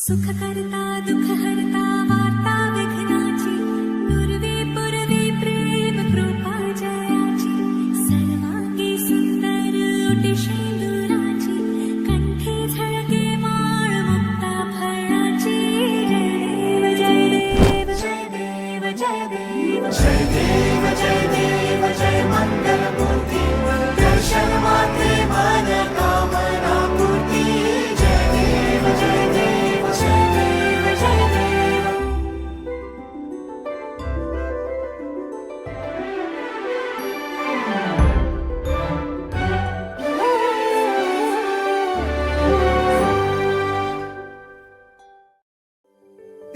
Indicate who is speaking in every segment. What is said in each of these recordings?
Speaker 1: सुख करता दुख हरता वार्ता विघ्नाची पूर्वी पूर्वी प्रेम कृपा जयाची सर्वांगी सुंदर ओटी शेंदुराची कंठी झळके माळ मुक्ता फळाची जय देव जय देव जय देव जय देव जय देव जय मंगल मूर्ती दर्शन मात्रे मन कामना पूर्ती जय देव जय देव जय देव जय देव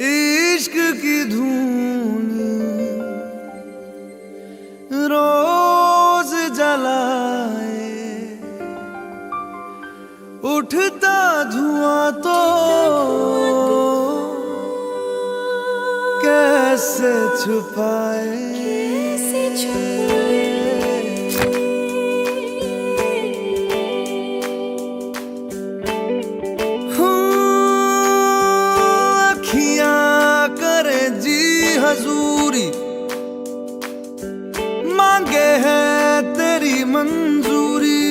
Speaker 2: इश्क की धून रोज जलाए उठता धुआं तो कैसे छुपाए अखियां करे जी हजूरी मांगे है तेरी मंजूरी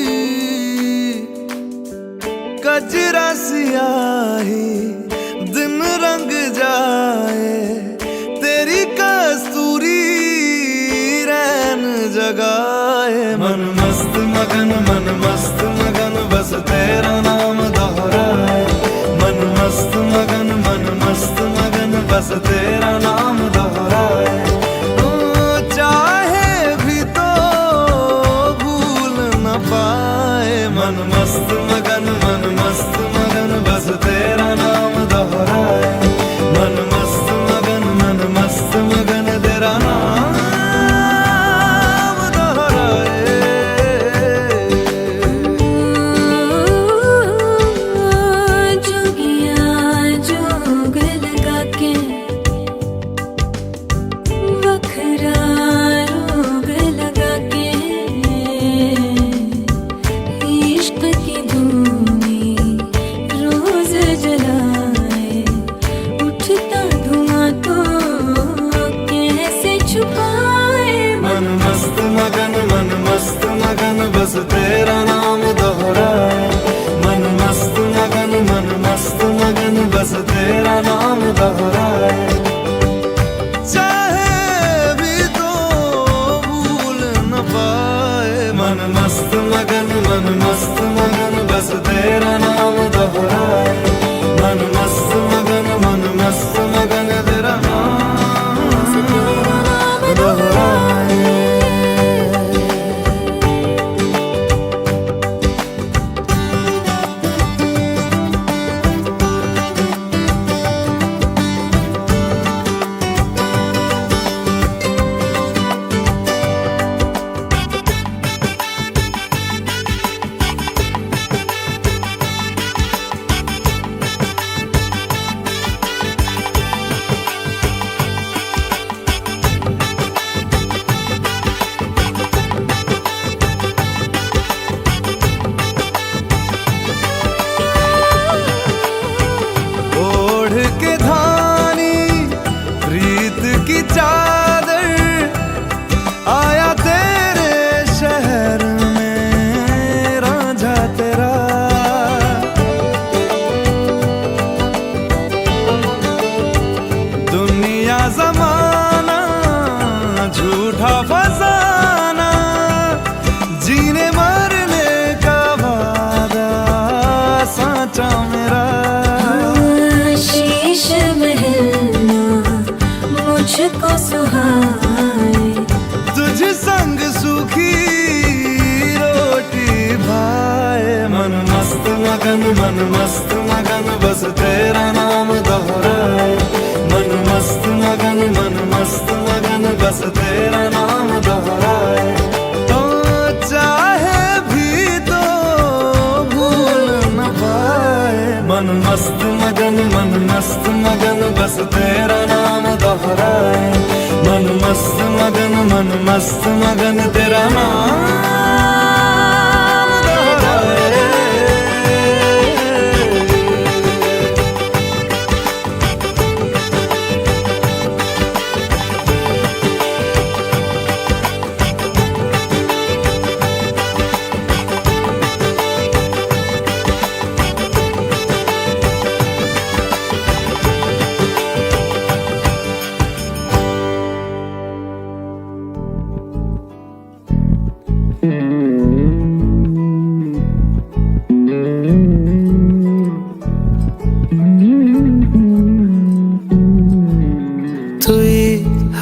Speaker 2: कजरा सियाही दिन रंग जाए तेरी कस्तूरी रैन जगाए मन मस्त मगन बस तेरा नाम दोहराए मन मस्त मगन बस तेरा नाम दोहराए चाहे भी तो भूल न पाए मन मस्त मगन बस तेरा नाम दोहराए मन मस्त मगन तेरा नाम दोहराए
Speaker 1: जोगिया जोग लगा के वखरा रोग लगा के इश्क की धूनी रोज जलाए उठता धुआं तो कैसे छुपाए
Speaker 2: मन मस्त मगन बस तेरा नाम दोहराए मन मस्त मगन बस तेरा नाम दोहराए चाहे भी तो भूल न पाए मन मस्त मगन बस तेरा नाम दोहराए मन मस्त मगन तेरा नाम दोहराए ओढ़ के धानी प्रीत की चादर आया तेरे शहर में रांझा तेरा दुनिया जमाना झूठा फसाना जीने मरने का वादा साचा मेरा
Speaker 1: शीश महलना मुझको सुहाए
Speaker 2: तुझ संग सूखी रोटी भाए मन मस्त मगन बस तेरा नाम दोहराए मन मस्त मगन बस तेरा नाम दोहराए तो चाहे भी तो भूल न पाए मन मस्त मगन बस तेरा नाम दोहराए मन मस्त मगन तेरा नाम दोहराए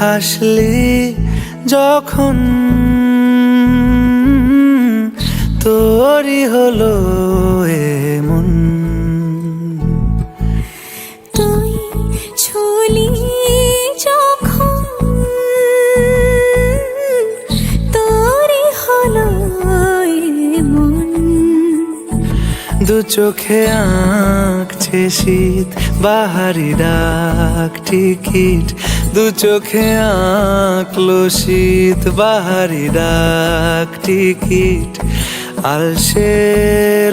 Speaker 2: হাসলি যখন তোরই হলো এমন,
Speaker 1: তুই ছুলি যখন তোরই হলো এমন।
Speaker 2: দু চোখে আঁকছে শীত বাহারি ডাক টিকিট, দু চোখে আঁকলো শীত বাহারি ডাক টিকিট। আলসে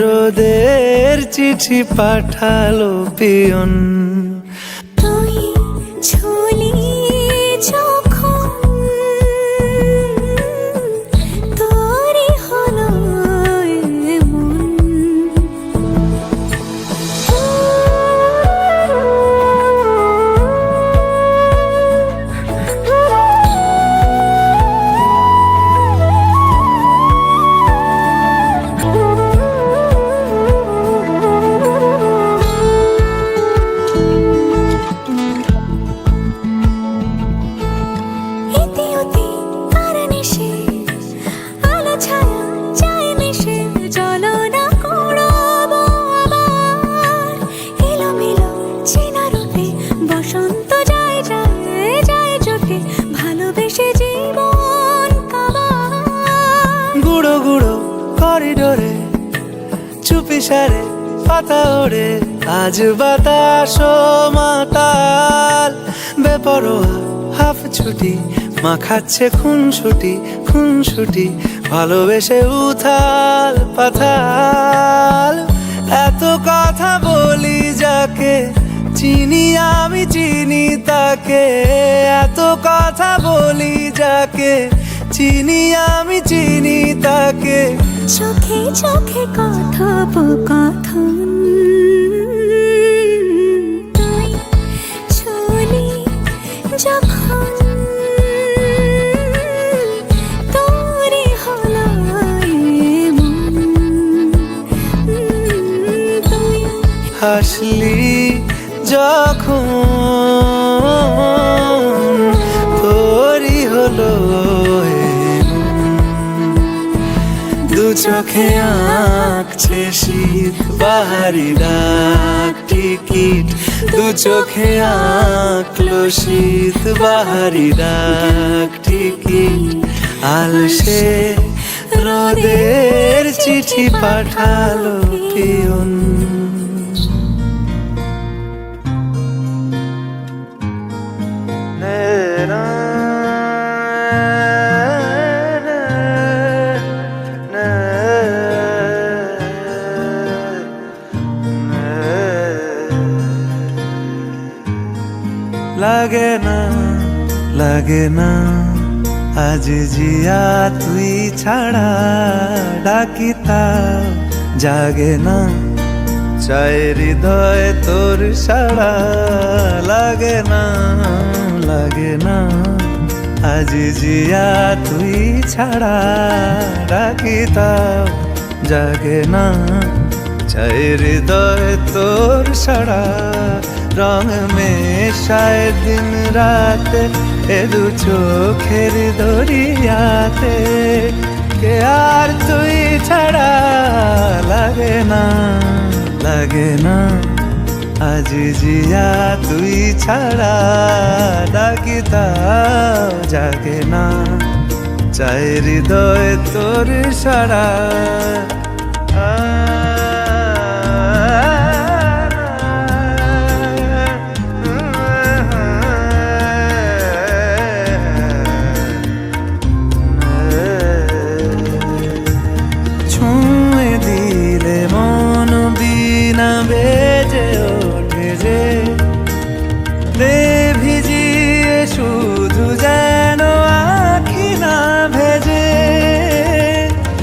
Speaker 2: রোদের চিঠি পাঠালো পিয়ন,
Speaker 1: তুই ছুলি যখন তোরই হলো এমন। বসন্ত যায় যায় যায় চোখে ভালোবেসে জীবন কাবার।
Speaker 2: গুঁড়ো গুঁড়ো করিডোরে চুপি সারে পাতা ওড়ে, আজ বাতাস মাতাল বেপরোয়া হাফ ছুটি, মাখাচ্ছে খুনসুটি খুনসুটি, ভালোবেসে উথাল পাথাল। এত কথা বলি যাকে চিনি আমি চিনি তাকে, এত কথা বলি যাকে চিনি আমি চিনি তাকে।
Speaker 1: চোখে চোখে কথোপকথন, তুই ছুলি যখন তোরই হলো এমন। তুই
Speaker 2: হাসলি যখন তোরই হলো এমন, দু চোখে আঁকছে শীত বাহারি ডাক টিকিট, দু চোখে আঁকলো শীত বাহারি ডাক টিকিট। আলসে রোদের চিঠি পাঠালো পিয়ন। লাগে না লাগে না আজ জিয়া তুই ছাড়া, ডাকিতা জাগে না চায় হৃদয় তোর সাড়া। লাগে না লাগে না আজ জিয়া তুই ছাড়া, ডাকিতা জাগে না চায় হৃদয় তোর সাড়া। রং মেশায় দিন রাত এ দু চোখের দরিয়াতে, কে আর তুই ছাড়া। লাগে না লাগে না আজ জিয়া তুই ছাড়া, ডাকিতা জাগে না চায় হৃদয় তোর সাড়া। বেজে ওঠে যে দে ভিজিয়ে শুধু যেন আখি না ভেজে।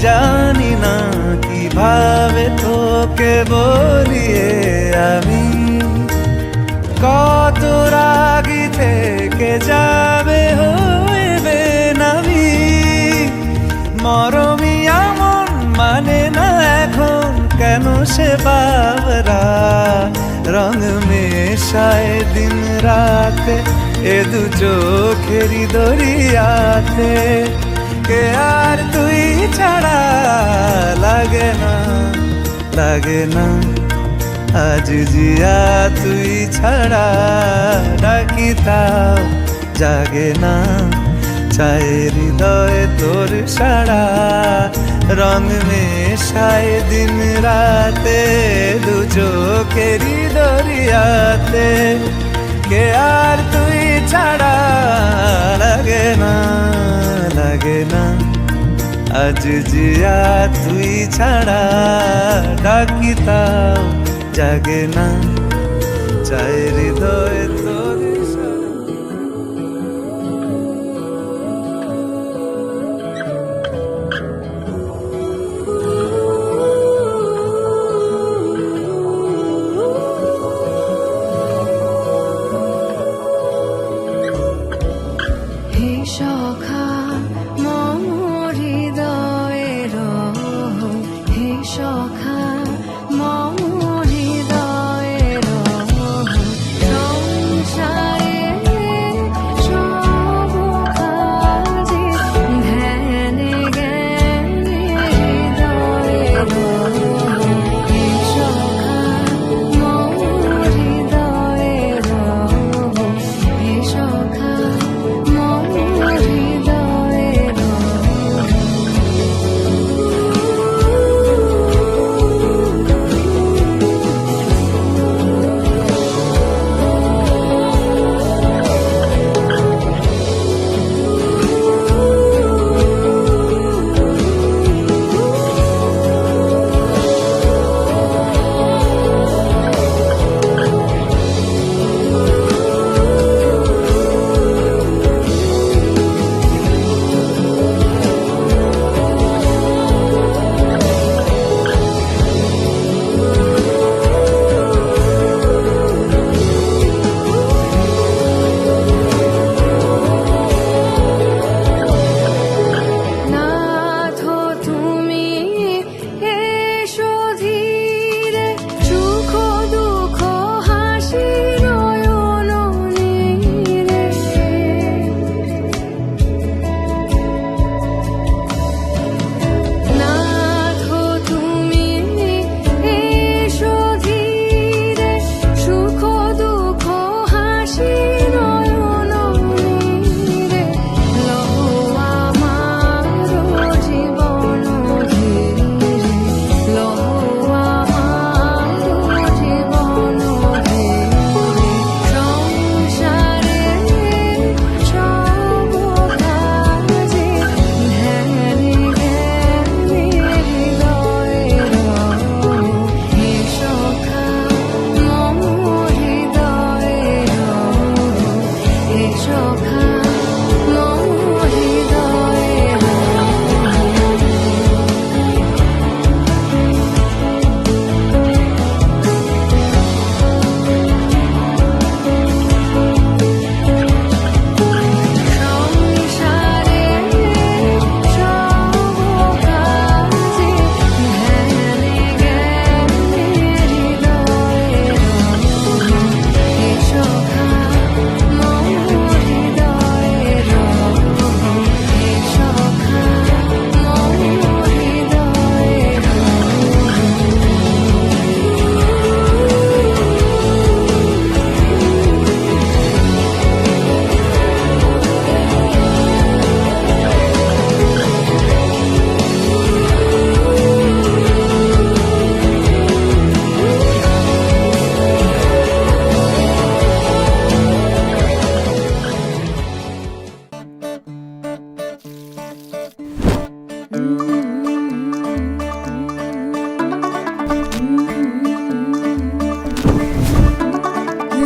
Speaker 2: জানি না কিভাবে তোকে বলিয়ে আমি, কত রাগি থেকে যাবে হইবে নামি। মরমিয়া মন মানে না এখন কেন সে বাবরা। রং মেশায় দিন রাতে এ দু চোখেরই দরিয়াতে। কে আর তুই ছাড়া লাগে না, লাগে না আজ জিয়া তুই ছাড়া ডাকি তাও জাগে না। চায় হৃদয় তোর সারা রং মেশায় দিন রাতে দু চোখেরই দরিয়াতে। কে আর তুই ছাড়া লাগে না, লাগে না আজ জিয়া তুই ছাড়া ডাকি তাও জাগে না। চায় হৃদয় তোর সারা।
Speaker 1: হে সখা মম হৃদয়ের, হে সখা মম হৃদয়ের সংসারে সব কাজে ধ্যানে জ্ঞানে হৃদয়ের। হে সখা মম হৃদয়ের, হে সখা মম হৃদয়ের। নাথ তুমি এসো ধীরে, সুখ দুঃখ হাসি নয়ন নীরে। নাথ তুমি এসো ধীরে, সুখ দুঃখ হাসি নয়ন নীরে। লহো আমার জীবন ধীরে, লহো আমার জীবন ধীরে। সংসারে সব কাজে ধ্যানে জ্ঞানে হৃদয়ের। হে সখা মম হৃদয়ের, হে সখা মম হৃদয়ের। সংসারে সব কাজে ধ্যানে জ্ঞানে হৃদয়ের। হে সখা মম হৃদয়ের, হে সখা মম হৃদয়ের।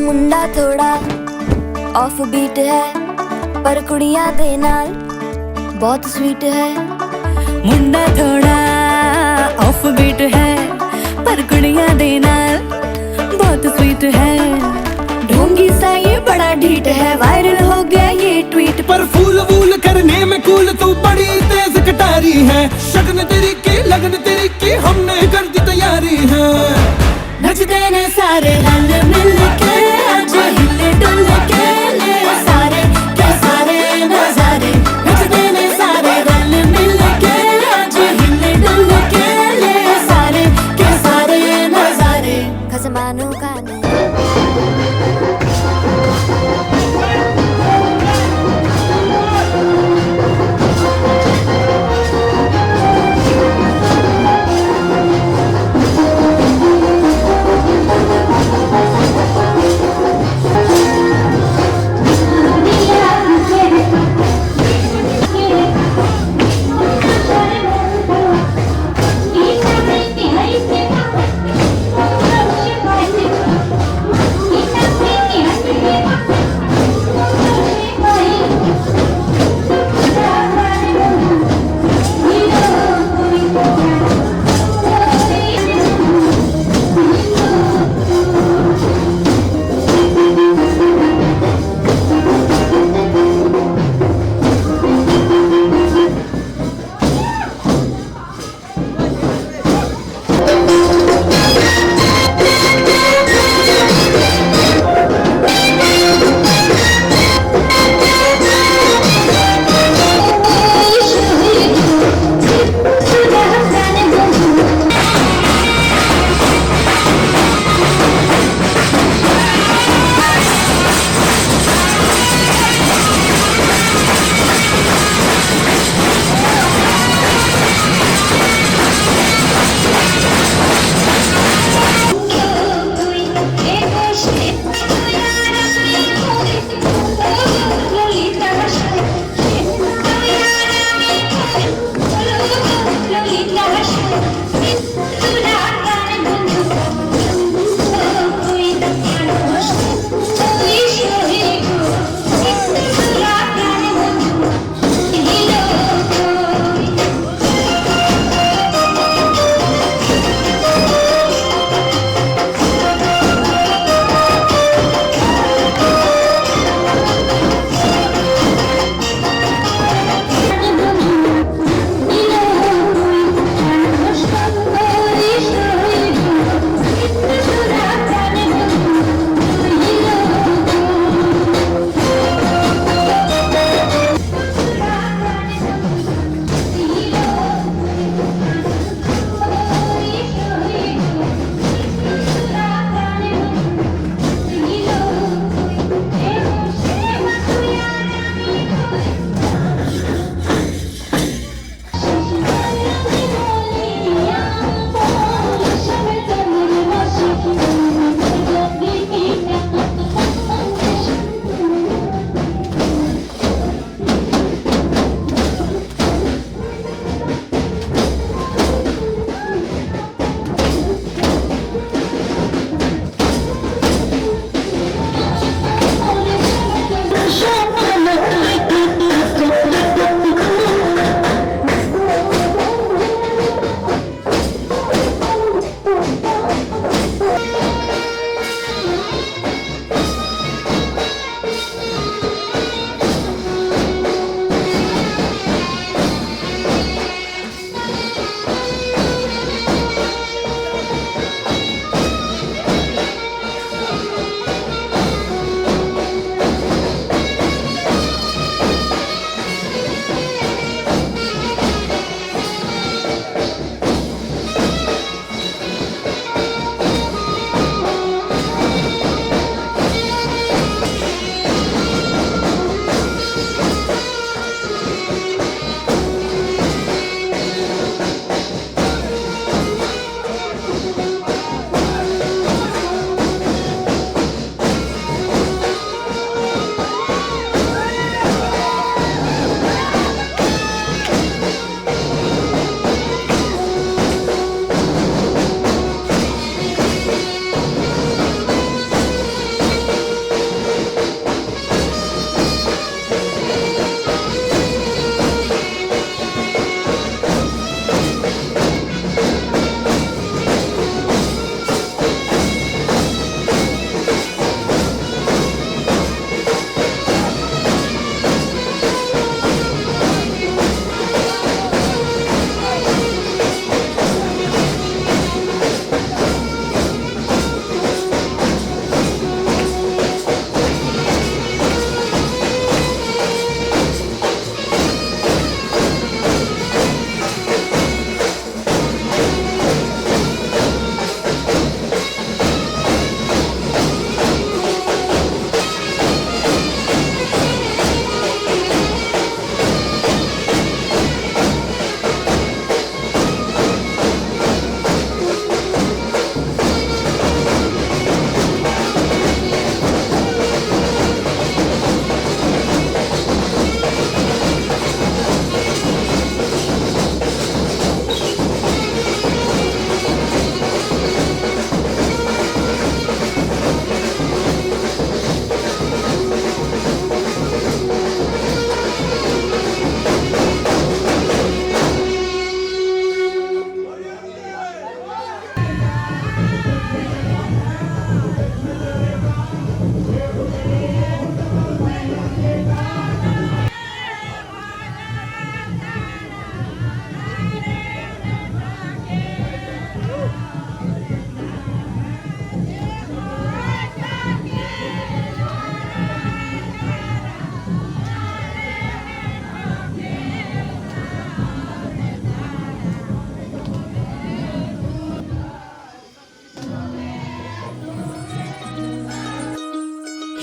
Speaker 3: ਮੁੰਡਾ ਥੋੜਾ ਆਫ ਬੀਟ ਹੈ ਪਰ ਕੁੜੀਆਂ ਦੇ ਨਾਲ ਬਹੁਤ ਸਵੀਟ ਹੈ।
Speaker 1: ਮੁੰਡਾ ਥੋੜਾ ਆਫ ਬੀਟ ਹੈ ਪਰ ਕੁੜੀਆਂ ਦੇ ਨਾਲ ਬਹੁਤ स्वीट है। ढोंगी सा ये बड़ा ढीठ है, वायरल हो गया ये ट्वीट।
Speaker 4: पर फूल वूल करने में कूल तू बड़ी तेज कटारी है। शगन तेरी की लगन तेरी की हमने कर दी तैयारी है।
Speaker 1: नचते ने सारे सारे रल मिल के आज हिले डुल के ले सारे के सारे नजारे नचते ने सारे रल मिल के आज हिले डुल के ले सारे के सारे नजारे
Speaker 3: खसमानों का नहीं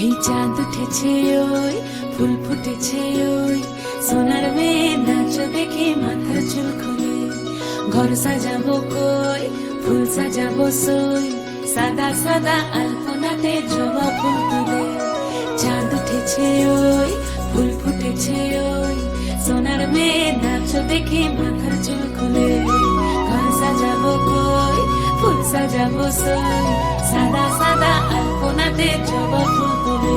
Speaker 5: এই চাঁদ উঠেছে ওই ফুল ফুটেছে ওই সোনার মেয়ে নাচ দেখে মাথার চুল খুলে ঘর সাজাবো কই ফুল সাজাবো সই সাদা সাদা আলপনাতে জবা ফুল তুলে চাঁদ উঠেছে ওই ফুল ফুটেছে ওই সোনার মেয়ে নাচ দেখে মাথার চুল খুলে ঘর সাজাবো কই ফুল সাজাবো সই সাদা সাদা আলপনাতে জবা ফুল তুলে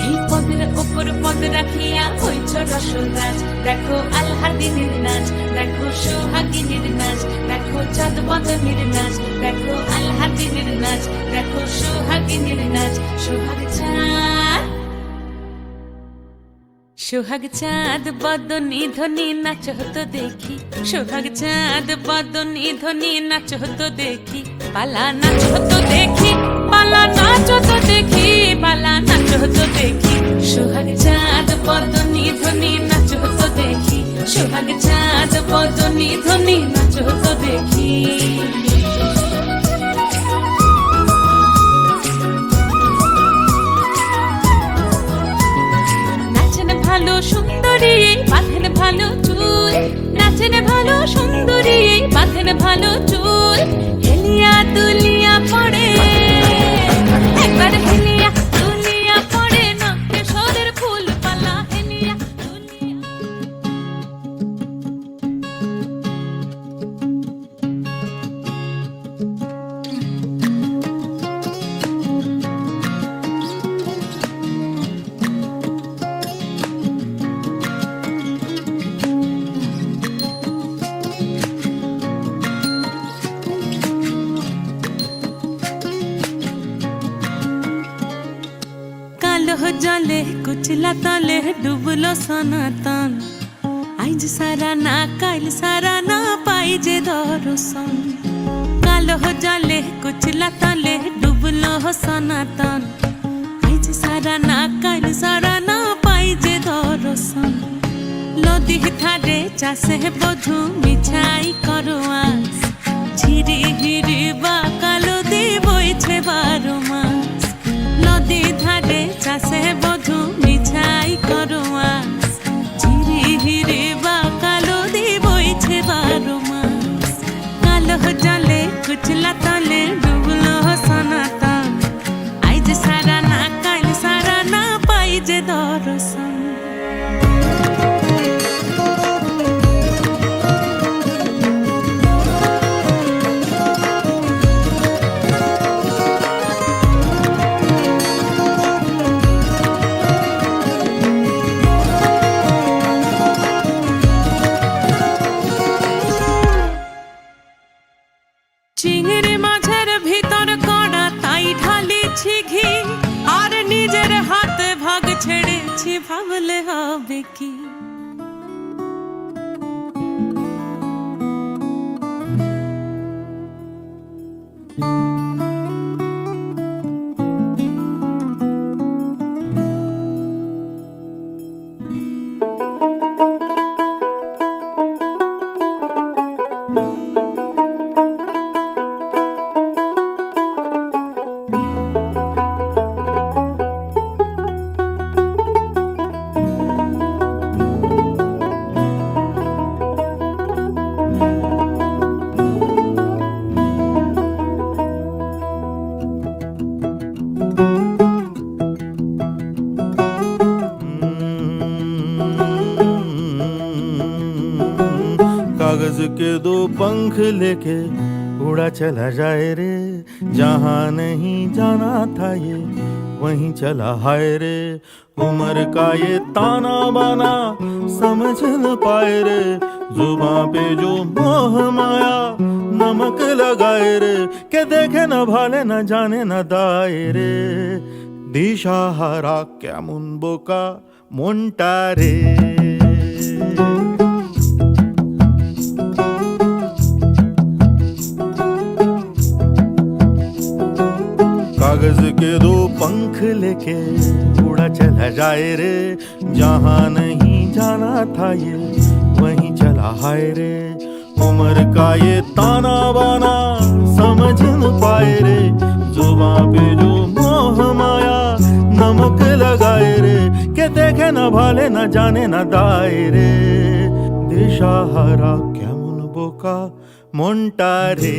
Speaker 5: এই পদের ওপর পদ রাখিয়া হইছ রসল গাছ দেখো আল্লাহর দিনের নাচ দেখো সোহাগিনীর নাচ দেখো চাঁদ বদনের নাচ দেখো আল্লাহর দিনের নাচ দেখো সোহাগিনীর নাচ সোহাগ চাঁদ বদনী ধ্বনি নাচ হতো দেখি সোহাগ চাঁদ বদনী ধ্বনি নাচ হতো দেখি পালা নাচ হতো দেখি পালা নাচ হতো দেখি পালা নাচ হতো দেখি সোহাগ চাঁদ বদনী ধ্বনি নাচ হতো দেখি সোহাগ চাঁদ বদনী ধ্বনি নাচ হতো দেখি ভালো সুন্দরী বাঁধেন ভালো চুল নাচেন ভালো সুন্দরী বাঁধেন ভালো চুল হেলিয়া দুলিয়া পড়ে একবার হেলিয়া দুলিয়া পড়ে না কেশরের ফুল পালা হেলিয়া দুলিয়া জলে কুচলা তলে ডুবলো সনাতন আইজ সারা না কাল সারা না পাই যে দর্শন কালো জলে কুচলা তলে ডুবলো সনাতন আইজ সারা না কাল সারা না পাই যে দর্শন নদী ধারে চাষে বধু মিছাই করো আস ঝিরি হিরি বা কালো দি বইছে 12 মাস নদী ধারে চাষে বধু মিছাই করো আস ঝিরি হিরি বা কালো দি বইছে 12 মাস কালো জলে কুচলা তলে ডুবলো সনাতন আইজ সারা না কাল সারা না পাই যে দর্শন চিংড়ি মাছের ভিতর কড়া তাই ঢালিছি ঘি আর নিজের হাতে ভাগ ছেড়েছি ভাবলে হবে কি
Speaker 2: कागज के 2 पंख लेके उड़ा चला जाए रे जहाँ नहीं जाना था ये वहीं चला हाय रे उम्र का ये ताना बाना समझ न पाए रे जुबां पे जो मोह माया नमक लगाए रे के देखे न भाले न जाने न दाए रे दिशाहारा केमन बोका মনটা রে कागज के 2 पंख लेके उड़ा चला जाए रे जहाँ नहीं जाना था ये वहीं चला हाय रे उम्र का ये ताना बाना समझ न पाए रे, जुबां पे जो मोह माया नमक लगाए रे, के देखे न भाले न जाने न दाए रे, दिशाहारा কেমন বোকা মনটা রে।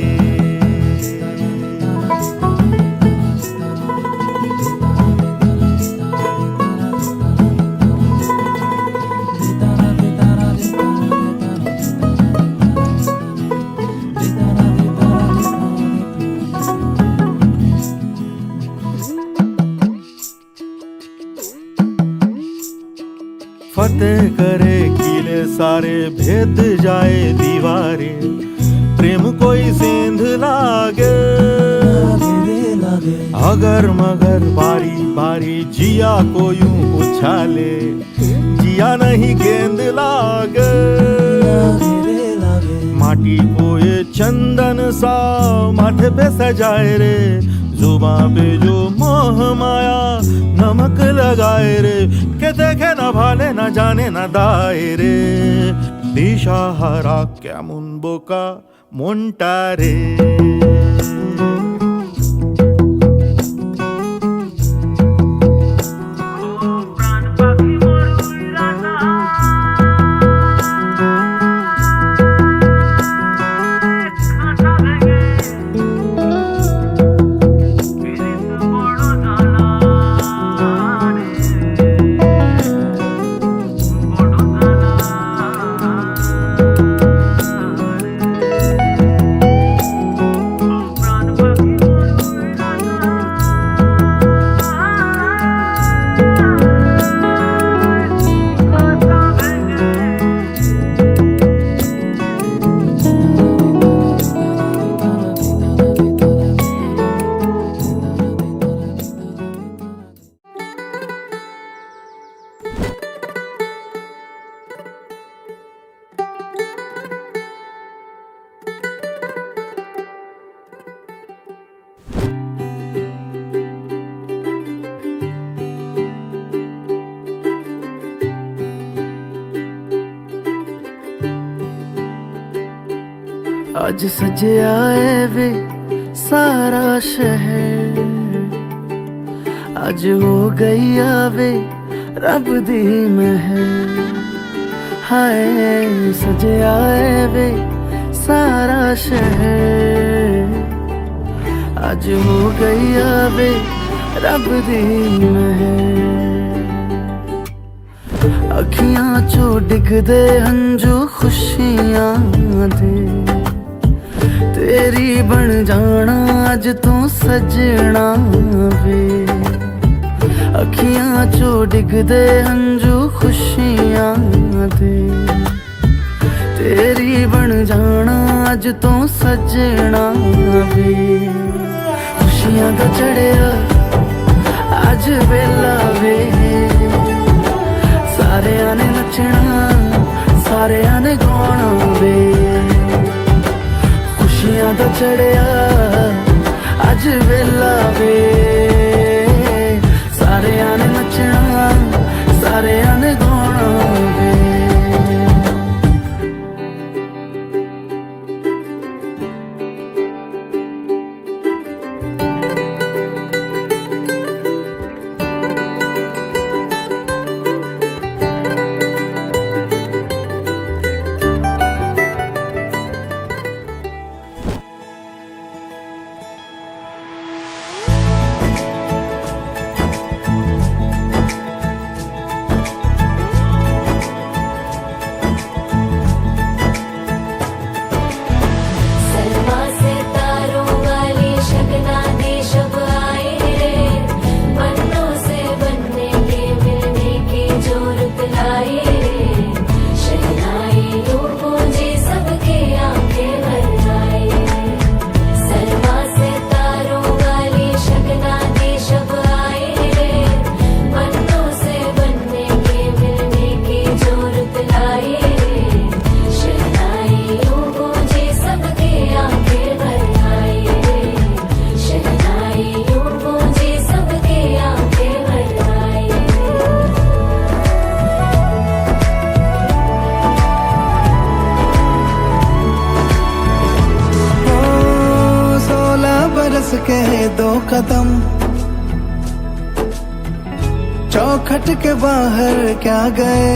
Speaker 2: फतेह करे किले सारे, भेद जाए दीवारें, प्रेम कोई सेंध लागे, अगर मगर बारी बारी जिया को यूं उछाले, जिया नहीं गेंद लागे, माटी को ये चंदन सा माथे पे सजाए रे, जुबां पे जो मोह माया नमक लगाए रे, के देखे न भाले न जाने न दाए रे, দিশাহারা কেমন বোকা মনটা রে।
Speaker 6: ਅੱਜ ਸਜਿਆ ਏ ਵੇ ਸਾਰਾ ਸ਼ਹਿਰ, ਅੱਜ ਹੋ ਗਈ ਆਵੇ ਰੱਬ ਦੀ ਮਹਿਰ, ਹਾਏ ਸਜਿਆ ਏ ਵੇ ਸਾਰਾ ਸ਼ਹਿਰ, ਅੱਜ ਹੋ ਗਈ ਆਵੇ ਰੱਬ ਦੀ ਮਹਿਰ, ਅੱਖੀਆਂ ਚੋਂ ਡਿੱਗਦੇ ਹੰਝੂ ਖੁਸ਼ੀਆਂ ਦੇ, तेरी बन जाना अज तू सजना वे, अखियां चो डिगदे हंजू खुशियां दे, तेरी बन जाना अज तू सजना वे, खुशियां दा चढ़िया अज वेला वे, सारियां ने नचना सारियां ने गाना वे, खुशियां दा चढ़िया अज वेला वे, सारियां ने नचना सारियां ने गाना वे। के 2 कदम, चौखट के बाहर क्या गए,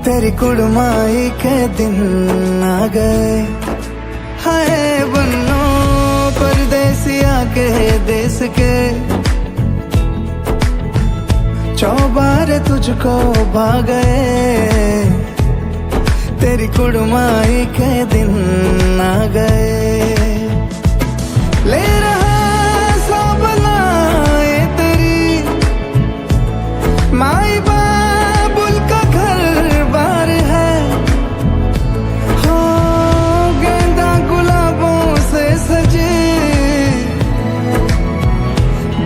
Speaker 6: तेरी कुड़माई के दिन आ गए। हाय बन्नो परदेसिया के देश के, चौबारे तुझको भा गए, तेरी कुड़माई के दिन आ गए। ले रहा सब नाए तेरी, माई बाबुल का घर बार है, हो गेंदा गुलाबों से सजे,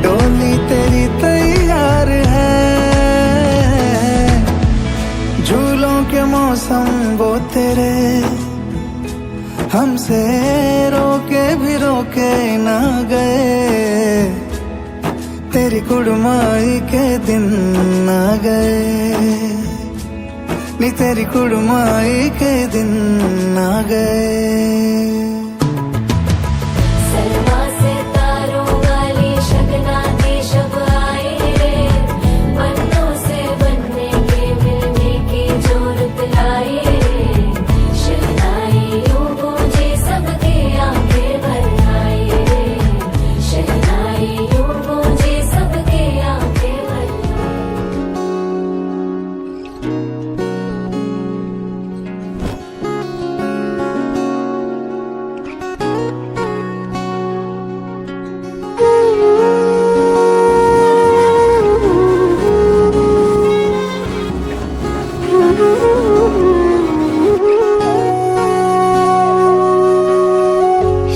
Speaker 6: डोली तेरी तैयार है। झूलों के मौसम वो तेरे, हमसे रोके भी रोके ना गए, तेरी कुड़माई के दिन आ गए, नी तेरी कुड़माई के दिन आ गए।
Speaker 1: सलमा से तारों वाली शगना की शब आए रे, पन्नों से बनने के मिलने की जो रुत लाए रे, शहनाई यूं गूंजे सबके आंखें भर आए रे, शहनाई यूं गूंजे सबके आंखें भर आए।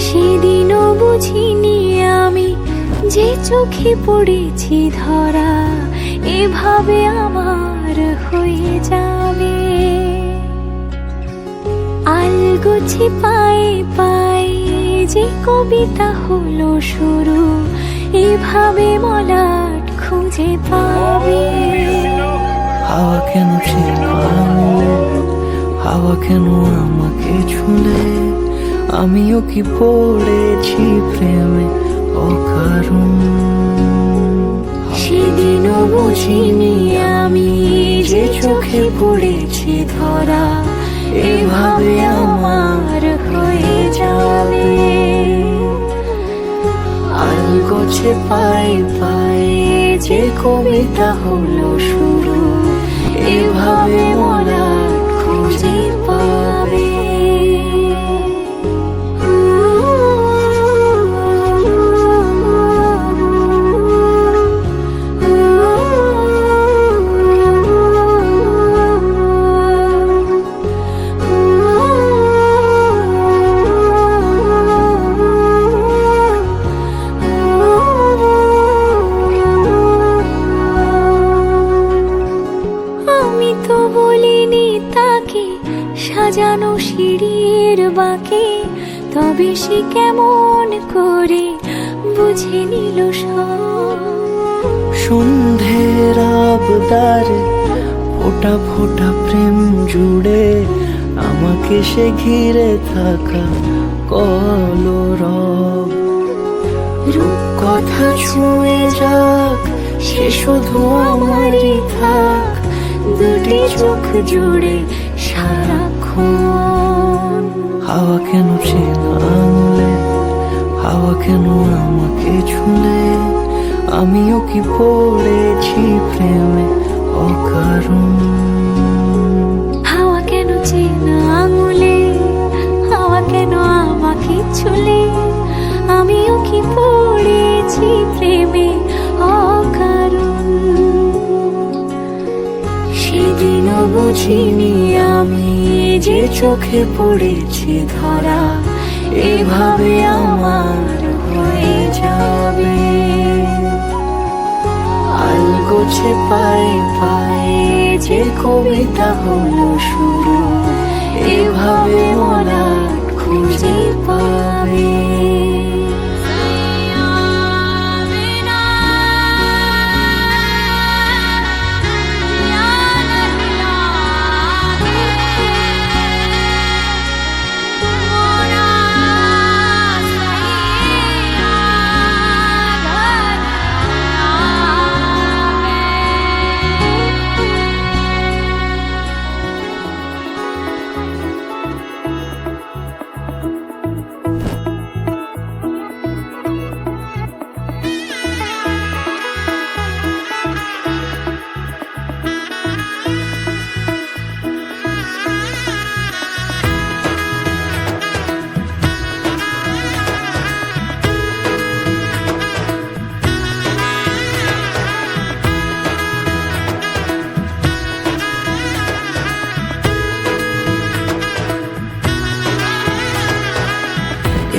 Speaker 7: সেদিনও বুঝিনি আমি যে চোখে পড়েছি ধরা, এভাবে আমার হয়ে যাবে। আলগোছে পায়ে পায়ে যে কবিতা হলো শুরু, এভাবে মলাট খুঁজে পাবে।
Speaker 6: হাওয়া কেন ছিলামলে, হাওয়া কেন আমাকে ছুলে, আমিও কি পড়েছি প্রেমে অকারণ।
Speaker 7: সেদিনও বুঝিনি আমি যে চোখে পড়েছি ধরা, এভাবে আমার হয়ে যাবে।
Speaker 6: আলগোছে পায়ে পায়ে যে কবিতা হলো শুরু, এভাবে মলাট খুঁজে পাবে।
Speaker 7: আমি তো বলিনি তাকে সাজানো সিঁড়ির বাঁকে, তবে সে কেমন করে বুঝে নিল সব।
Speaker 6: সন্ধ্যের আবদারে ফোটা ফোটা প্রেম জুড়ে, আমাকে সে ঘিরে থাকা কলরব। রূপকথা ছুঁয়ে যাক, সে শুধু আমারই থাক, দুটি চোখ জুড়ে সারাক্ষণ। হাওয়া কেন চেনা আঙুলে, হাওয়া কেন আমাকে ছুলে, আমিও কি পড়েছি প্রেমে অকারণ।
Speaker 7: হাওয়া কেন চেনা আঙুলে, হাওয়া কেন আমাকে ছুলে, আমিও কি পড়েছি প্রেমে অকারণ।
Speaker 6: সেদিনও বুঝিনি আমি যে চোখে পড়েছি ধরা, এভাবে আমার হয়ে যাবে। আলগোছে পায়ে পায়ে যে কবিতা হলো শুরু, এভাবে মলাট খুঁজে পাবে।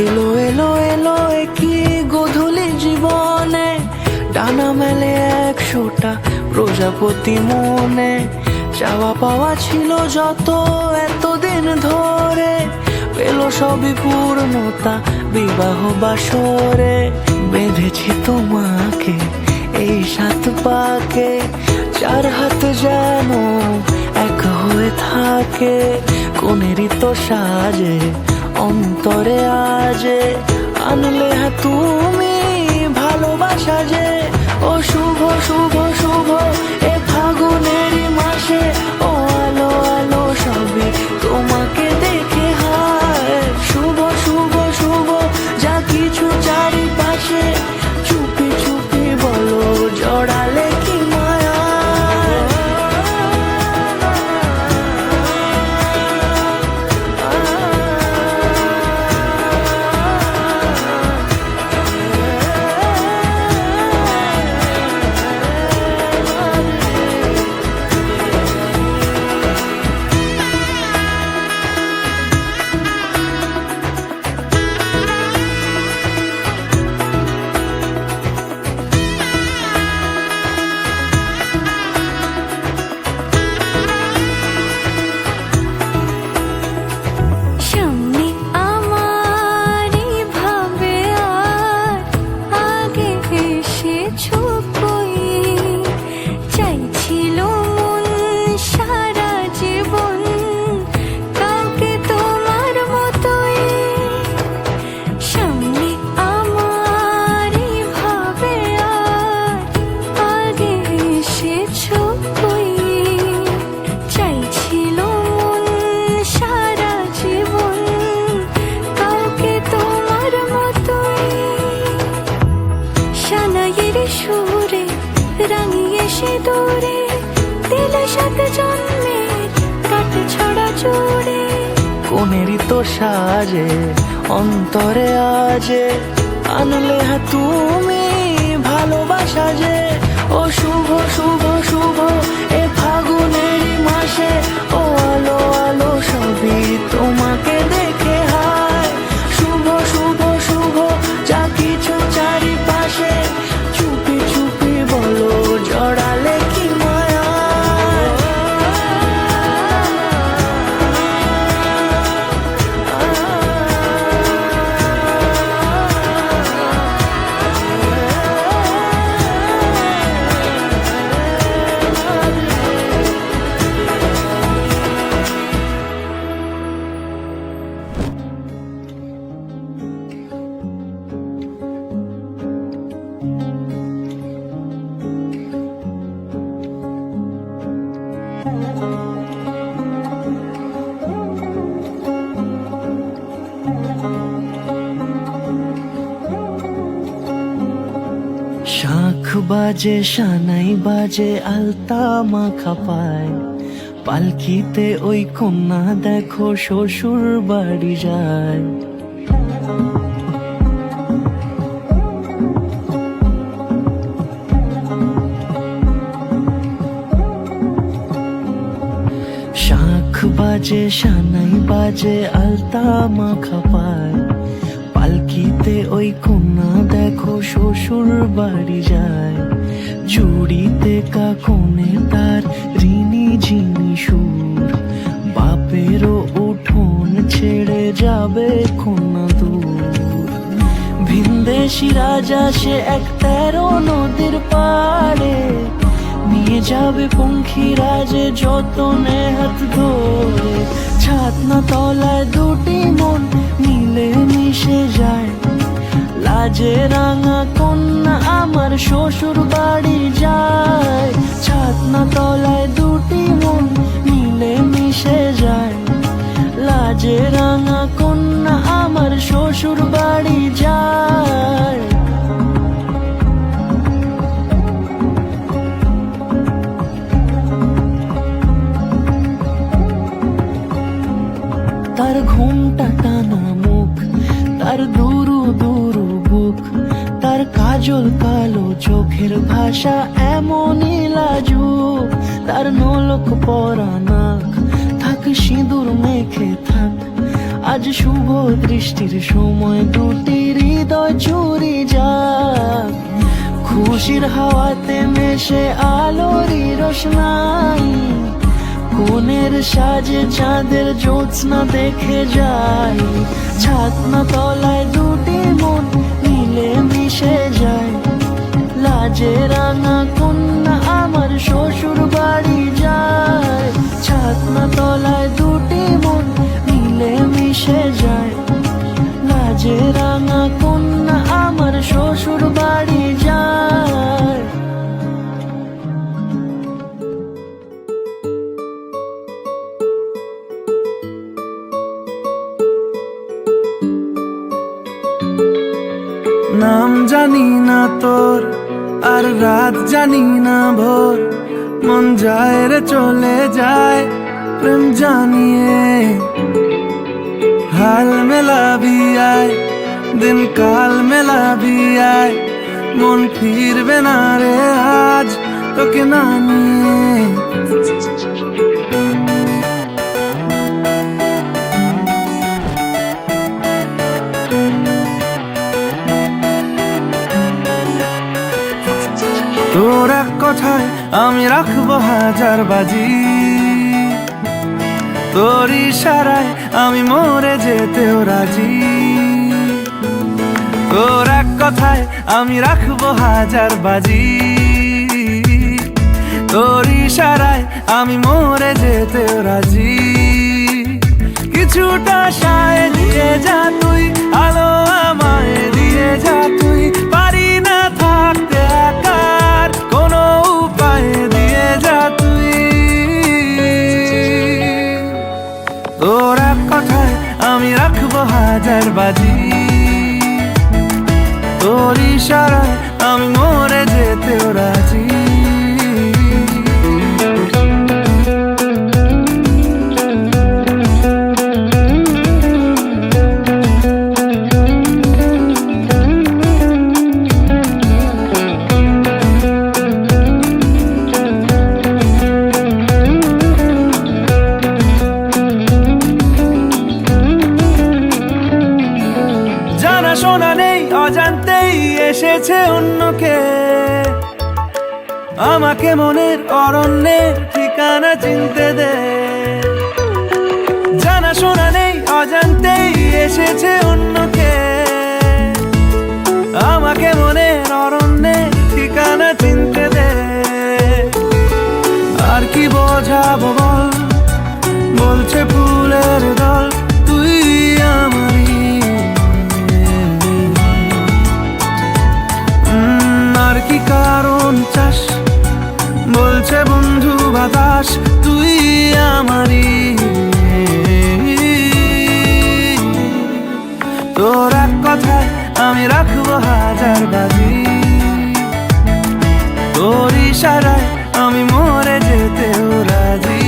Speaker 6: এলো এলো এলো কি গধূলি জীবনে, ডানা মেলে 100টা প্রজাপতি মনে। চাওয়া পাওয়া ছিল যত এতদিন ধরে, পেল সবই পূর্ণতা বিবাহ বাসরে। বেঁধেছি তোমাকে এই 7 পাকে, 4 হাত যেন এক হয়ে থাকে। কোনেরই তো সাজে অন্তরে আজে, আনলে তুমি ভালোবাসা যে। ও শুভ শুভ শুভ এ ফাগুনেরই মাসে, ও আলো আলো সবই তোমাকে দেখে হায়। শুভ শুভ শুভ যা কিছু চারিপাশে, চুপি চুপি বলো জড়ালে কি মায়া।
Speaker 7: সামনে আমারই ভাবে আর আগে এসেছো কই, চাইছিল মন সারা জীবন কাউকে তোমার মতোই। সামনে আমারই ভাবে আর আগে এসেছো কই, চাইছিল মন সারা জীবন কাউকে তোমার মতোই। সানাইয়ের সুরে রাঙিয়ে সে দূরে, দিলে 7 জন্মের কাট ছড়া জোড়ে।
Speaker 6: কোনেরই তো সাজে অন্তরে আজে, আনলে তুমি ভালোবাসা যে। ও শুভ শুভ শুভ এ ফাগুনেরই মাসে, ও আলো আলো সবই তোমাকে দেখে হায়। শুভ শুভ শুভ যা কিছু চারিপাশে, চুপি চুপি বলো জড়ালে কি মায়া। শাঁখ বাজে সানাই বাজে আলতা মাখা পায়, পালকিতে ওই কন্যা দেখো শ্বশুর বাড়ি যায়। শাঁখ বাজে সানাই বাজে আলতা মাখা পায়, পালকিতে ওই কন্যা দেখো শ্বশুর বাড়ি যায়। চুড়িতে কাকনে তার ঋণী ঝিনি সুর, বাপেরও উঠোন ছেড়ে যাবে কন্যা দূর। ভিনদেশি রাজা সে 13 নদীর পাড়ে, নিয়ে যাবে পঙ্খী রাজে যতনে হাত ধরে। ছাতনা তলায় 2টি মন মিলে মিশে যায়, লাজে রাঙা কন্যা আমার শ্বশুর বাড়ি যায়। ছাতনা তলায় 2টি মন মিলে মিশে যায়, লাজে রাঙা কন্যা আমার শ্বশুর বাড়ি যায়। তার ঘুমটা টানা মুখ, তার দুরু দুরু বুক, তার কাজল কালো চোখের ভাষা এমনই লাজুক। তার নলক পরা নাক, থাক সিঁদুর মেখে থাক আজ শুভ দৃষ্টির সময় দুটি হৃদয় চুরি যাক, খুশির হাওয়াতে মেশে আলোরই রোশনাই, কোণের সাজে চাঁদের জ্যোৎস্না দেখে যাই, ছাতনা তলায় দুটি মন মিলে মিশে যায়, লাজে রাঙা কন্যা আমার শ্বশুর বাড়ি যায়, ছাতনা তলায় দুটি মন মিলে মিশে যায়, লাজে রাঙা কন্যা আমার শ্বশুর বাড়ি যায়। নাম জানি না তোর আর রাত জানি না ভোর, মন যায় রে চলে যায় প্রেম জানিয়ে, হাল মেলাবি আয় দিন কাল মেলাবি আয়, মন ফিরবে না রে আজ তোকে না নিয়ে। তোর এক কথায় আমি রাখবো হাজার বাজি, তোর ইশারায় আমি মরে যেতেও রাজি, তোর এক কথায় আমি রাখবো হাজার বাজি, তোর ইশারায় আমি মরে যেতেও রাজি, কিছুটা সায় দিয়ে যা তুই, আলো আমায় দিয়ে যা তুই, পারি না থাকতে একার কোনো উপায় দিয়ে যা তুই, তোর এক কথায় আমি রাখবো হাজার বাজি, তোর ইশারায় আমি মরে যেতেও রাজি। শোনা নেই অজান্তেই এসেছে অন্যকে, আমাকে মনের অরণ্যের ঠিকানা চিনতে দে, জানা শোনা নেই অজান্তেই এসেছে অন্যকে, আমাকে মনের অরণ্যের ঠিকানা চিনতে দে, আর কি বোঝাবো বল, বলছে ফুলের দল তুই আমারই, আর কি কারণ চাস, বলছে বন্ধু বাতাস তুই আমারই, তোর এক কথায় আমি রাখবো হাজার বাজি, তোর ইশারায় আমি মরে যেতেও রাজি।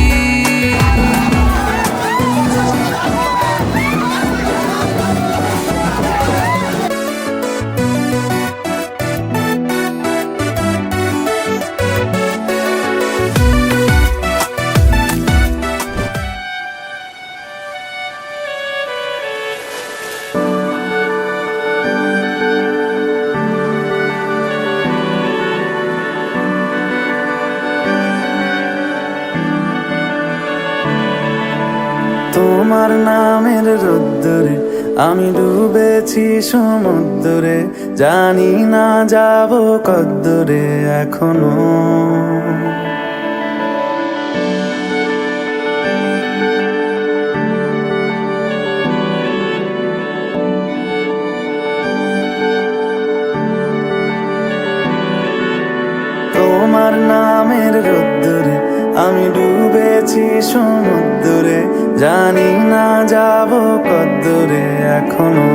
Speaker 6: তোমার নামের রোদ্দুরে আমি ডুবেছি সমুদ্রে, জানি না যাব কদ্দুরে এখনো, তোমার নামের রোদ্দুরে আমি ডুবেছি সমুদ্রে, জানি না যাব কদ্দুরে এখনো,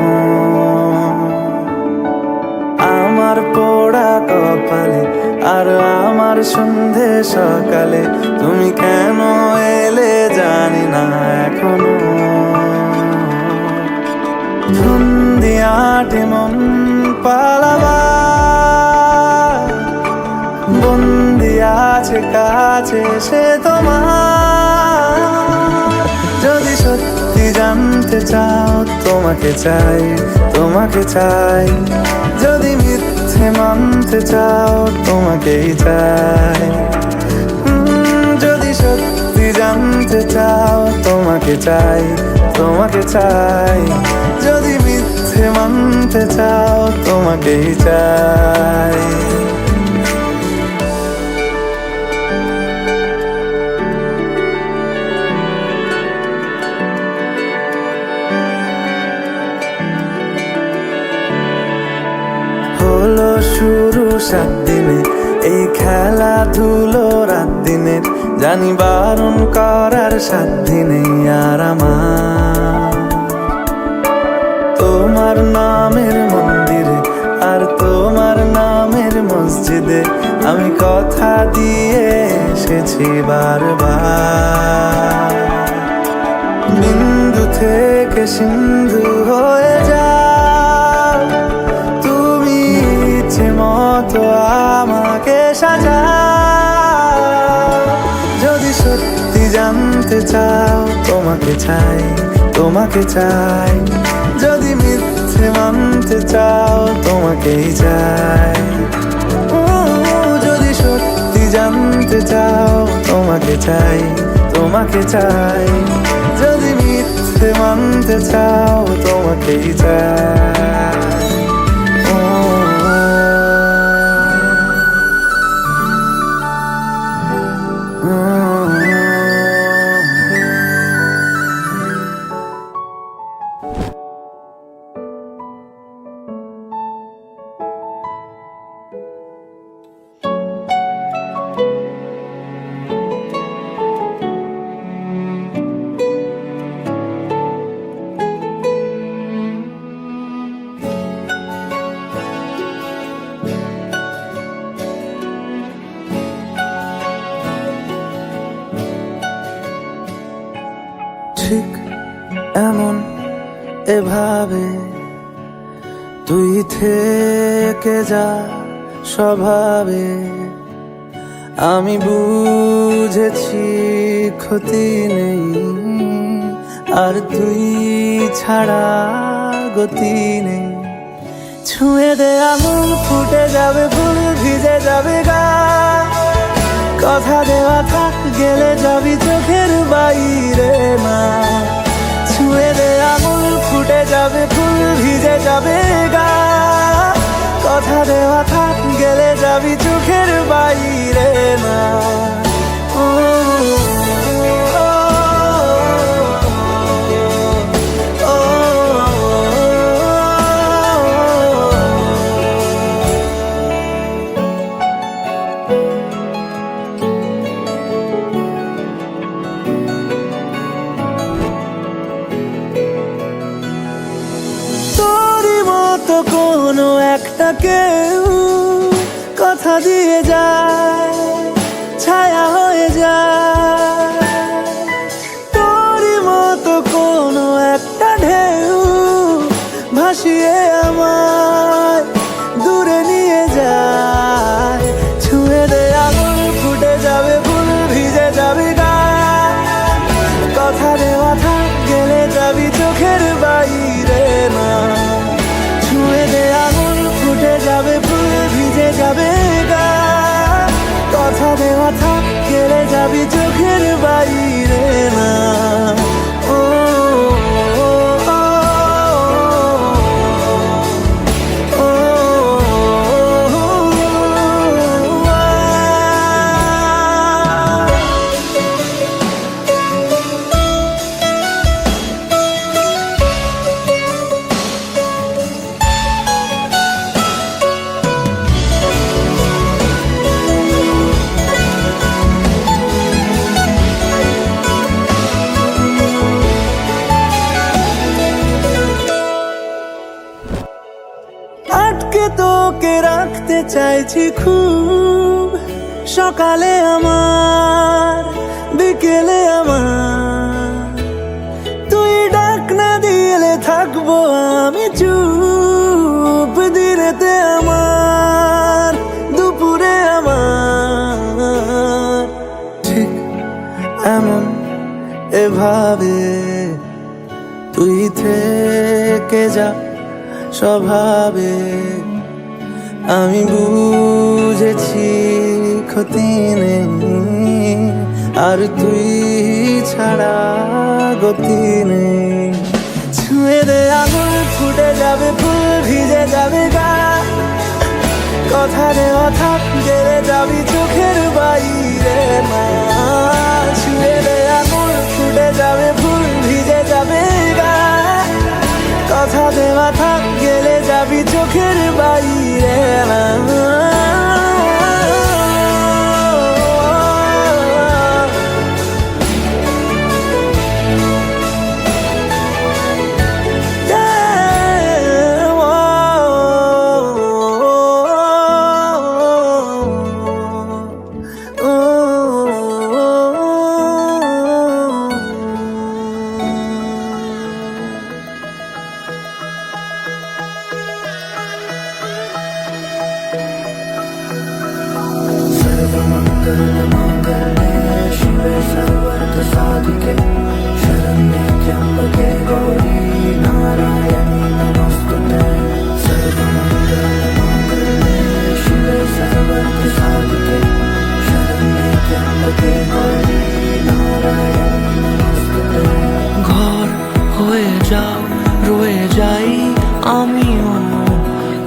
Speaker 6: আমার পোড়া কপালে আর আমার সন্ধে সকালে তুমি কেন এলে জানি না এখনো, ধুন্দিয়াটে মন পালাবার বন্দি আছে কাছে সে তোমার, যদি সত্যি জানতে জানতে চাও তোমাকে চাই, তোমাকে চাই। যদি মিথ্যে মানতে চাও তোমাকেই চাই। যদি সত্যি জানতে চাও তোমাকে চাই, তোমাকে চাই। যদি মিথ্যে মানতে চাও তোমাকেই চাই। হলো শুরু 7 দিনে এই খেলাধুলো রাত দিনে, জানি বারণ করার সাধ্য নেই আর আমার। তোমার নামের মন্দিরে আর তোমার নামের মসজিদে আমি কথা দিয়ে এসেছি বারবার। বিন্দু থেকে সিন্ধু হয়ে যাও তুমি, ইচ্ছে মতো আমাকে সাজাও। যদি সত্যি জানতে চাও তোমাকে চাই, তোমাকে চাই। যদি মিথ্যে মানতে চাও তোমাকেই চাই। যদি সত্যি জানতে চাও তোমাকে চাই, তোমাকে চাই। যদি মিথ্যে মানতে চাও তোমাকেই চাই। ঠিক এমন এভাবে তুই থেকে যা স্বভাবে। আমি বুঝেছি ক্ষতি নেই আর তুই ছাড়া গতি নেই। ছুঁয়ে দে আঙুল ফুটে যাবে ফুল, ভিজে যাবে গা। কথা দেওয়া থাক গেলে যাবি চোখের বাইরে না। ছুঁয়ে দে আঙুল ফুটে যাবে ফুল, ভিজে যাবে গা। কথা দেওয়া থাক গেলে যাবি চোখের বাইরে না। কোনো একটা কেউ কথা দিয়ে যায়, ছায়া হয়ে যায়। তোরই মতো কোনো একটা ঢেউ ভাসিয়ে আমায় দূরে নিয়ে যায়। ছুঁয়ে দে আঙুল ফুটে যাবে ফুল, ভিজে যাবে গা। কথা দেওয়া থাক গেলে যাবি চোখের বাইরে না। ছুঁয়ে দে আঙুল ফুটে যাবে ফুল, ভিজে যাবে গা। কথা দেওয়া থাক গেলে যাবি চোখের বাইরে না। আটকে তোকে রাখতে চাইছি খুব, সকালে আমার বিকেলে আমার। তুই ডাক না দিলে থাকবো আমি চুপ, দিনেতে আমার দুপুরে আমার। ঠিক এমন এভাবে তুই থেকে যা স্বভাবে, আমি বুঝেছি ক্ষতি নেই, আর তুই ছাড়া গতি নেই। ছুঁয়ে দে আঙুল, ফুটে যাবে ফুল, ভিজে যাবে গা, কথা দেওয়া থাক, গেলে যাবি চোখের বাইরে মা। ছুঁয়ে দে আঙুল, ফুটে যাবে ফুল, ভিজে যাবে গা, কথা দেওয়া থাক, গেলে যাবি চোখের বাইরে না।
Speaker 8: ঘর হয়ে যাও, রয়ে যাই আমিও,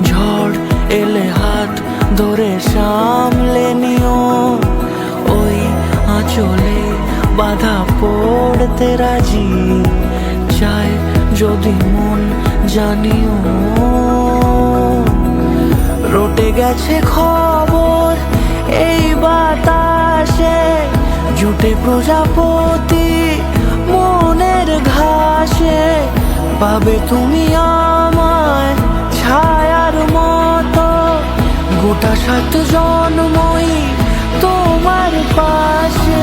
Speaker 8: ঝড় এলে হাত ধরে সামলে নিও, ওই আঁচলে বাধা পড়তে রাজি, চাই যদি মন জানিও। রটে গেছে খবর এই বাতাসে, জুটে প্রজাপতি মনের ঘাসে, পাবে তুমি আমায় ছায়ার মতো, গোটা 7 জন্মই তোমার পাশে।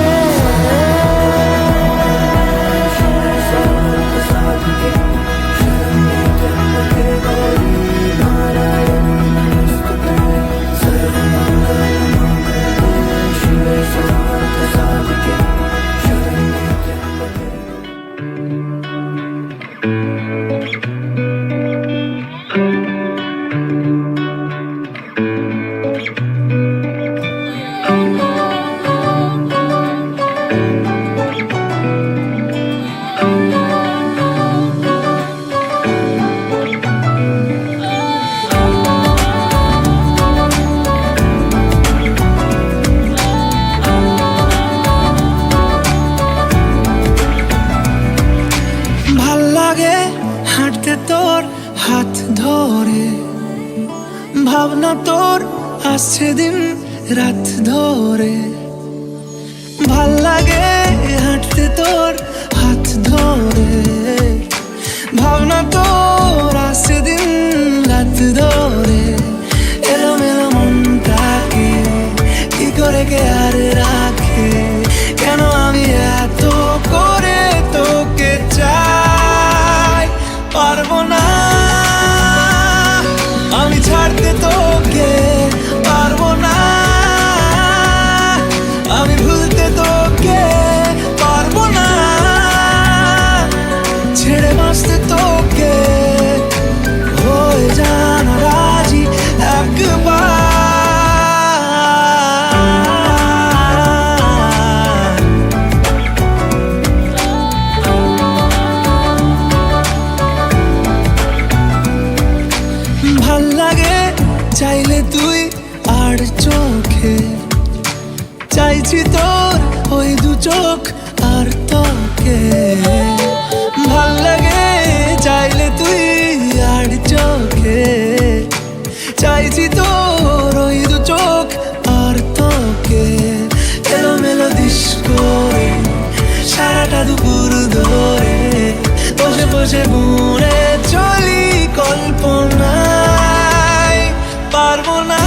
Speaker 6: হাঁটতে তোর হাত ধরে, ভাবনা তোর আসছে দিন রাত ধরে। ভাল লাগে হাঁটতে তোর হাত ধরে, ভাবনা তোর আসছে দিন রাত ধরে। এলোমেলো মনটাকে কি করে কে আর রাখে, কেন আমি এত করে তোকে চাই। পারবো না আমি ছাড়তে তোকে, পারবো না আমি ভুলতে তোকে, পারবো না ছেড়ে বাঁচতে তোকে। হয়ে জানা রাজি একবার, ভাল লাগে চাইলে তুই আর চোখে, চাইছি তোর ওই 2 চোখ আর তোকে। ভাল লাগে চাইলে তুই আর চোখে, চাইছি তোর ওই 2 চোখ আর তোকে। এলোমেলো দিস করে সারাটা দুপুর ধরে, বসে বসে বুনে চলি কল্পনায়। পারবো না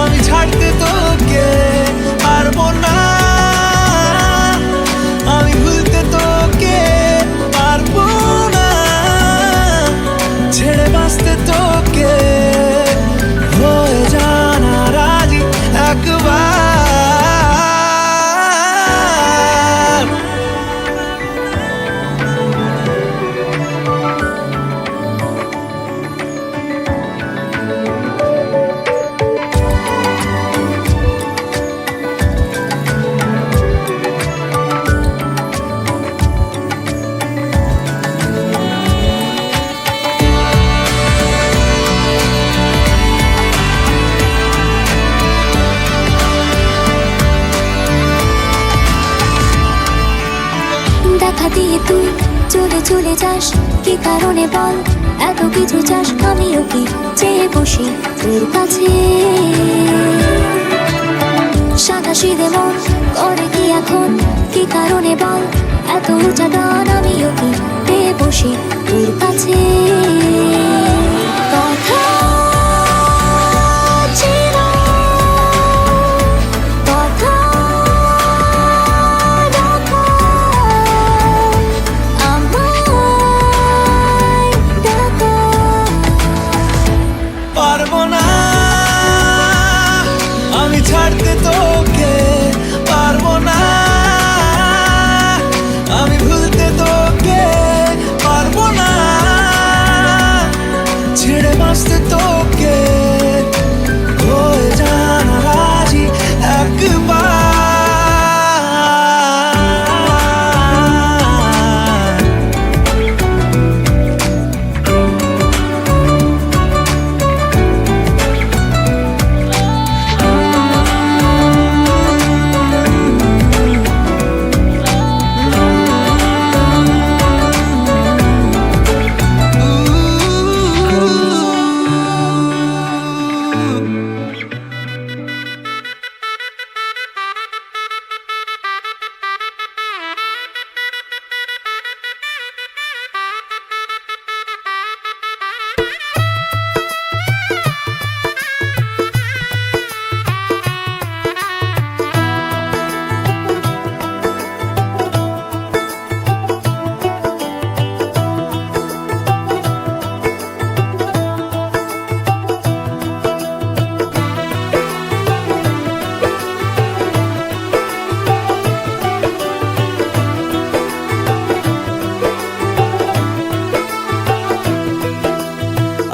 Speaker 6: আমি ছাড়তে তোকে, পারবো না আমি ভুলতে তোকে, পারবো না ছেড়ে বাঁচতে তোকে। হয়ে জানা রাজি একবার।
Speaker 3: চলে চলে যাস কি কারণে বল, এত কিছু চাস আমিও কি চেয়ে বসি তোর কাছে। সাদাসিধে মন করে কি এখন, কি কারণে বল, এত উঁচা টান আমিও কি পেয়ে বসি তোর কাছে। কথা ছিল, কথা রাখা, আমায় ডাকা।
Speaker 6: পারবো না আমি ছাড়তে তোকে, পারবো না আমি ভুলতে তোকে, পারবো না ছেড়ে বাঁচতে তোকে, হয়ে জানা রাজি একবার।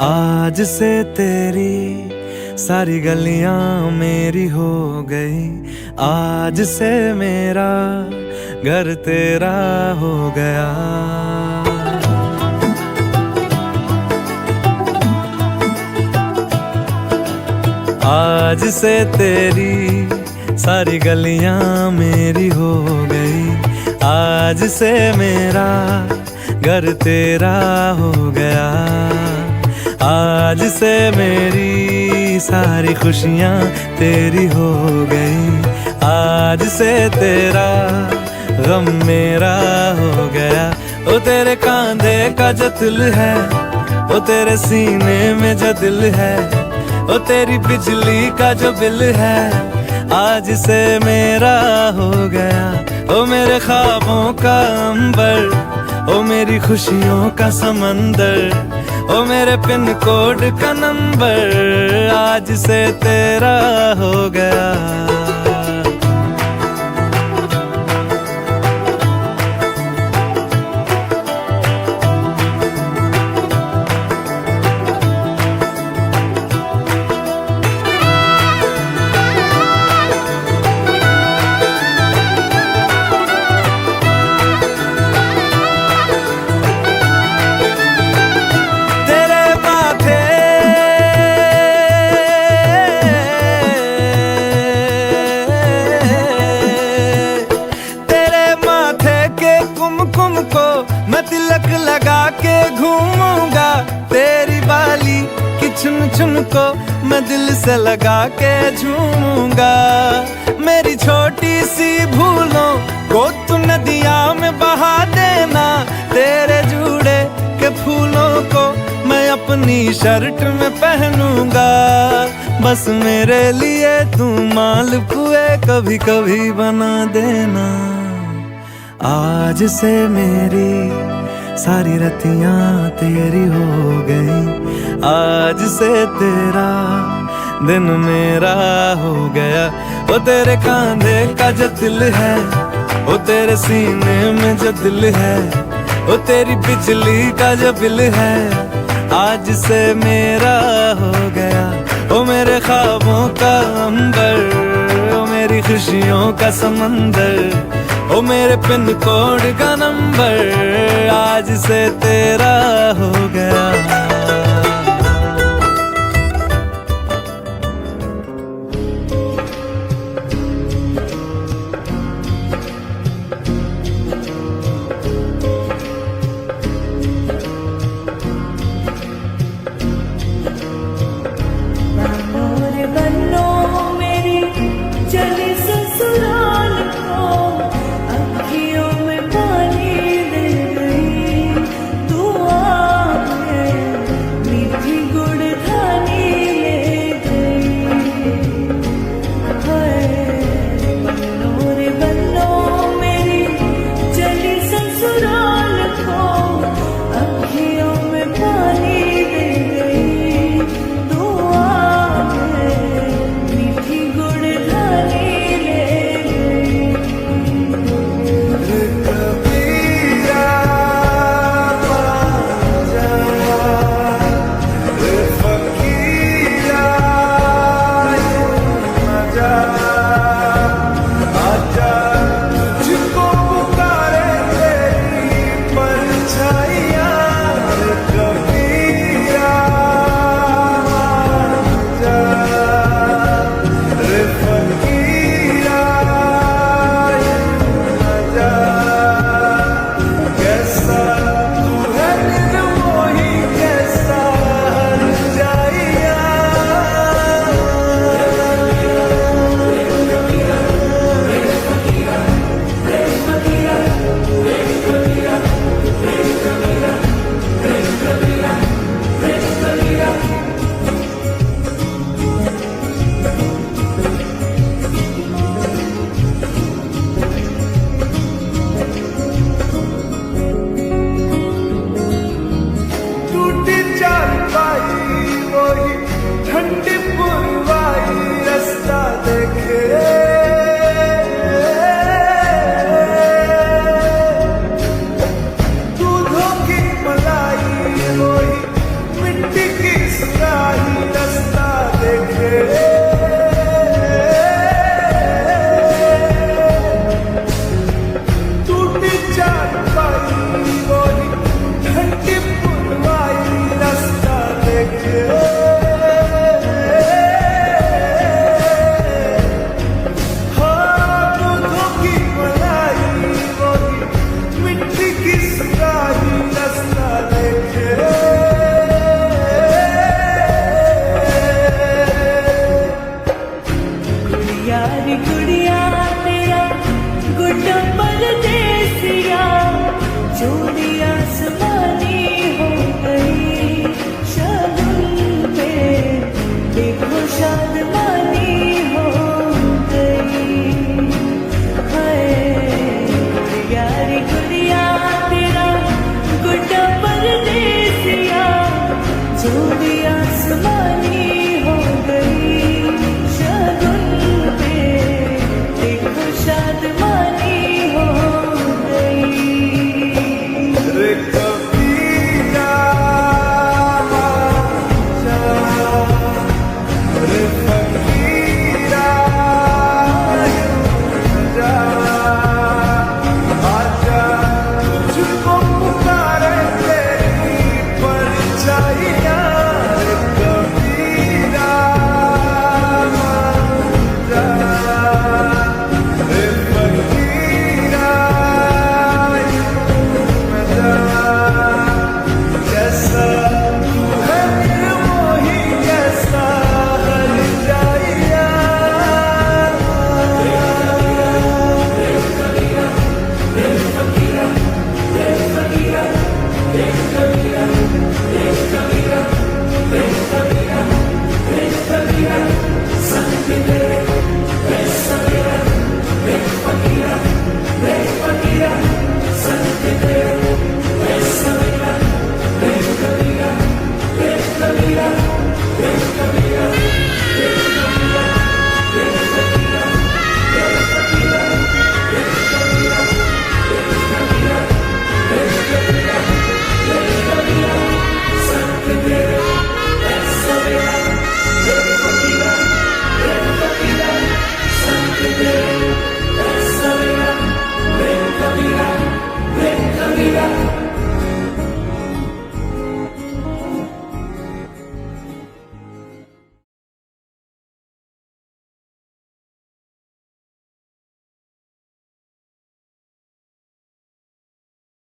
Speaker 6: आज से तेरी सारी गलियां मेरी हो गई, आज से मेरा घर तेरा हो गया। आज से तेरी सारी गलियां मेरी हो गई, आज से मेरा घर तेरा हो गया। आज से मेरी सारी खुशियाँ तेरी हो गई, आज से तेरा गम मेरा हो गया। ओ तेरे कांधे का जो दिल है, ओ तेरे सीने में जो दिल है, ओ तेरी बिजली का जो बिल है, आज से मेरा हो गया। ओ मेरे ख्वाबों का अंबर, ओ मेरी खुशियों का समंदर, ओ मेरे पिन कोड का नंबर, आज से तेरा हो गया। मैं तिलक लगा के घूमूंगा, तेरी बाली की चुन चुन को मैं दिल से लगा के झूमूंगा। मेरी छोटी सी भूलों को तू नदिया में बहा देना, तेरे जूड़े के फूलों को मैं अपनी शर्ट में पहनूंगा। बस मेरे लिए तू मालपुए कभी कभी बना देना। आज से मेरी सारी रतियां तेरी हो गई, आज से तेरा दिन मेरा हो गया। वो तेरे कांधे का जो दिल है, वो तेरे सीने में जो दिल है, वो तेरी बिजली का जो बिल है, आज से मेरा हो गया। वो मेरे ख्वाबों का अंबर, वो मेरी खुशियों का समंदर, ओ मेरे पिन कोड का नंबर, आज से तेरा हो गया।